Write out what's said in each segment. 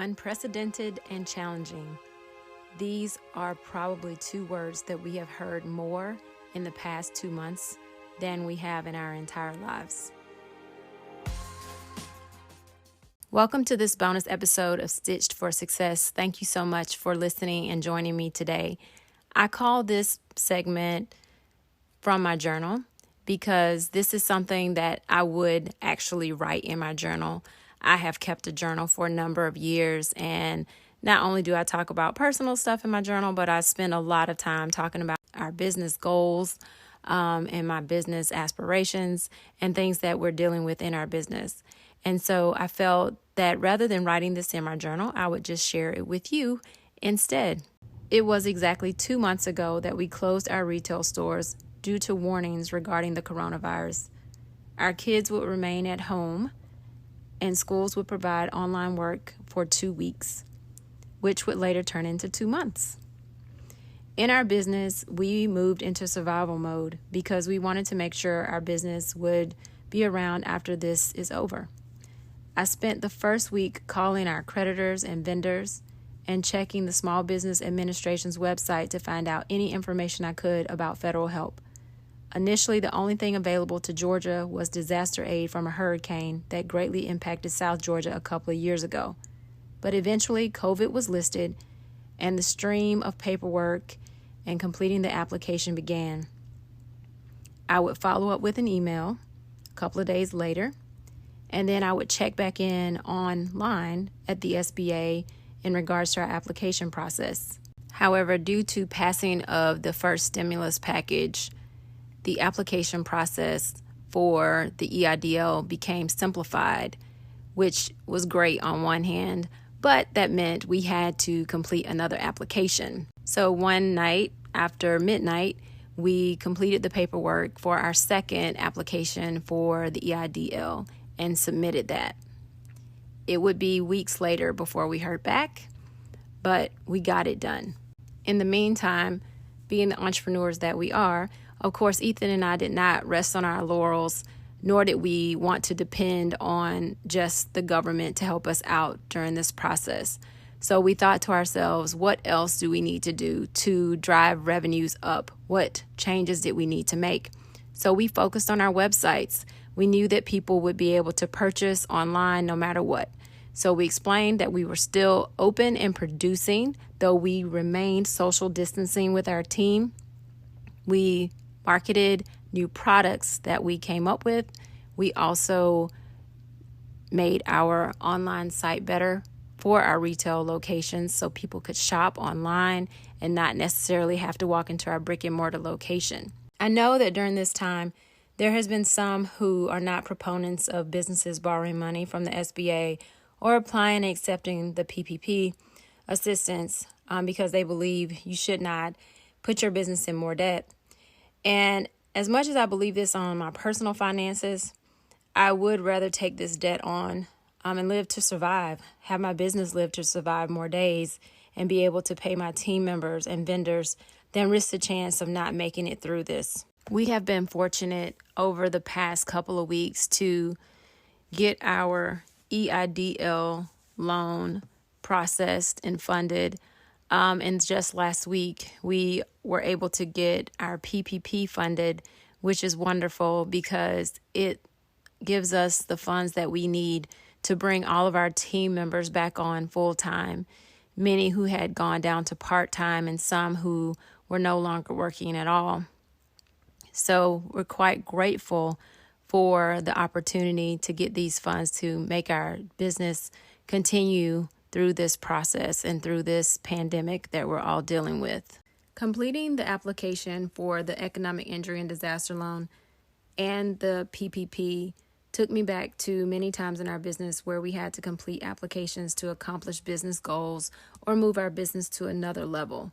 Unprecedented and challenging. These are probably two words that we have heard more in the past 2 months than we have in our entire lives. Welcome to this bonus episode of Stitched for Success. Thank you so much for listening and joining me today. I call this segment From My Journal because this is something that I would actually write in my journal. I have kept a journal for a number of years, and not only do I talk about personal stuff in my journal, but I spend a lot of time talking about our business goals and my business aspirations and things that we're dealing with in our business. And so I felt that rather than writing this in my journal, I would just share it with you instead. It was exactly 2 months ago that we closed our retail stores due to warnings regarding the coronavirus. Our kids would remain at home and schools would provide online work for 2 weeks, which would later turn into 2 months. In our business, we moved into survival mode because we wanted to make sure our business would be around after this is over. I spent the first week calling our creditors and vendors and checking the Small Business Administration's website to find out any information I could about federal help. Initially, the only thing available to Georgia was disaster aid from a hurricane that greatly impacted South Georgia a couple of years ago. But eventually, COVID was listed, and the stream of paperwork and completing the application began. I would follow up with an email a couple of days later, and then I would check back in online at the SBA in regards to our application process. However, due to passing of the first stimulus package, the application process for the EIDL became simplified, which was great on one hand, but that meant we had to complete another application. So one night after midnight, we completed the paperwork for our second application for the EIDL and submitted that. It would be weeks later before we heard back, but we got it done. In the meantime, being the entrepreneurs that we are, of course, Ethan and I did not rest on our laurels, nor did we want to depend on just the government to help us out during this process. So we thought to ourselves, what else do we need to do to drive revenues up? What changes did we need to make? So we focused on our websites. We knew that people would be able to purchase online no matter what. So we explained that we were still open and producing, though we remained social distancing with our team. We marketed new products that we came up with. We also made our online site better for our retail locations so people could shop online and not necessarily have to walk into our brick and mortar location. I know that during this time, there has been some who are not proponents of businesses borrowing money from the SBA or applying and accepting the PPP assistance because they believe you should not put your business in more debt. And as much as I believe this on my personal finances, I would rather take this debt on and live to survive, have my business live to survive more days and be able to pay my team members and vendors than risk the chance of not making it through this. We have been fortunate over the past couple of weeks to get our EIDL loan processed and funded. And just last week, we were able to get our PPP funded, which is wonderful because it gives us the funds that we need to bring all of our team members back on full time, many who had gone down to part time and some who were no longer working at all. So we're quite grateful for the opportunity to get these funds to make our business continue through this process and through this pandemic that we're all dealing with. Completing the application for the economic injury and disaster loan and the PPP took me back to many times in our business where we had to complete applications to accomplish business goals or move our business to another level.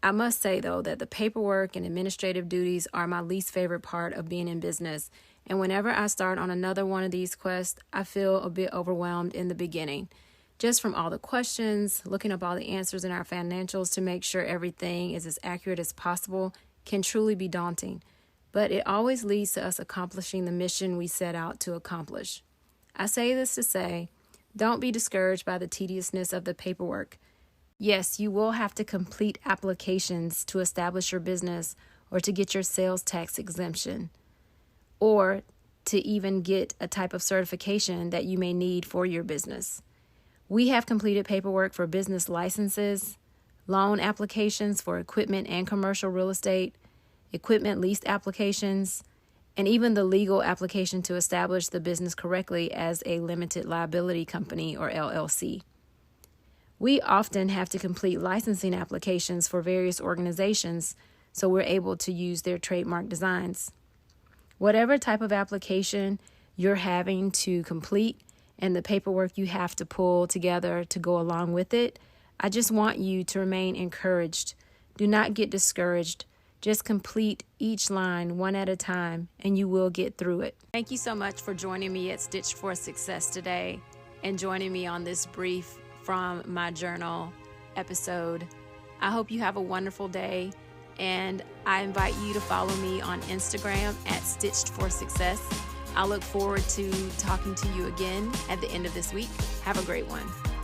I must say, though, that the paperwork and administrative duties are my least favorite part of being in business. And whenever I start on another one of these quests, I feel a bit overwhelmed in the beginning. Just from all the questions, looking up all the answers in our financials to make sure everything is as accurate as possible can truly be daunting. But it always leads to us accomplishing the mission we set out to accomplish. I say this to say Don't be discouraged by the tediousness of the paperwork. Yes, you will have to complete applications to establish your business or to get your sales tax exemption, or to even get a type of certification that you may need for your business. We have completed paperwork for business licenses, loan applications for equipment and commercial real estate, equipment lease applications, and even the legal application to establish the business correctly as a limited liability company or LLC. We often have to complete licensing applications for various organizations so we're able to use their trademark designs. Whatever type of application you're having to complete and the paperwork you have to pull together to go along with it, I just want you to remain encouraged. Do not get discouraged. Just complete each line one at a time, and you will get through it. Thank you so much for joining me at Stitched for Success today and joining me on this brief from my journal episode. I hope you have a wonderful day, and I invite you to follow me on Instagram at Stitched for Success. I look forward to talking to you again at the end of this week. Have a great one.